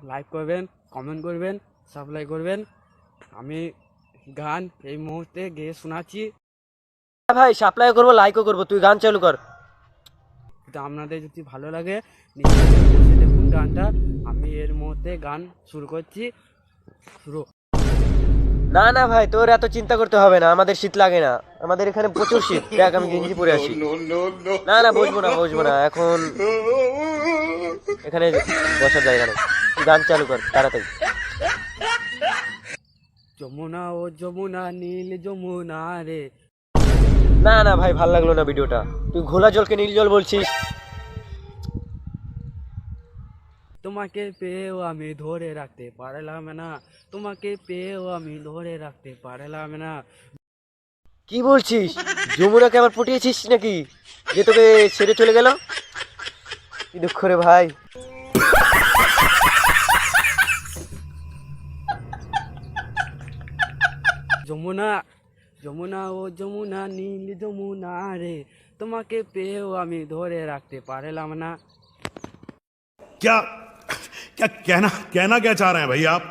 Like করবেন, comment করবেন, subscribe করবেন। আমি গান এই মুহূর্তে গেয়ে শোনাচ্ছি। ভাই সাপ্লাই করবো, লাইকও করবো, তুই গান চালু কর। তো আপনাদের যদি ভালো লাগে নিশ্চয়ই বসে দেখুন গানটা। আমি এর মুহূর্তে গান শুরু করছি। শুরু। না না ভাই, তোর এত চিন্তা করতে হবে না, আমাদের শীত লাগে না, আমাদের এখানে প্রচুর শীত। দেখ আমি গেঞ্জি পরে আছি। না না, বসবো না এখন, এখানে বসার জায়গা নেই। তুই গান চালু কর তাড়াতাড়ি। যমুনা ও যমুনা নীল যমুনা রে। না না ভাই, ভাল লাগলো না ভিডিওটা। তুই ঘোলা জলকে নীল জল বলছিস। তোমাকে পেয়েও আমি ধরে রাখতে পারলাম না, তোমাকে পেয়েও আমি ধরে রাখতে পারলাম না। কি বলছিস? যমুনাকে আবার পটিয়েছিস নাকি, যে তোকে ছেড়ে চলে গেল? কি দুঃখ রে ভাই। যমুনা, যমুনা ও যমুনা নীল যমুনা রে, তোমাকে পেয়েও আমি ধরে রাখতে পারলাম না। क्या क्या कहना कहना क्या चाह रहे हैं भाई आप?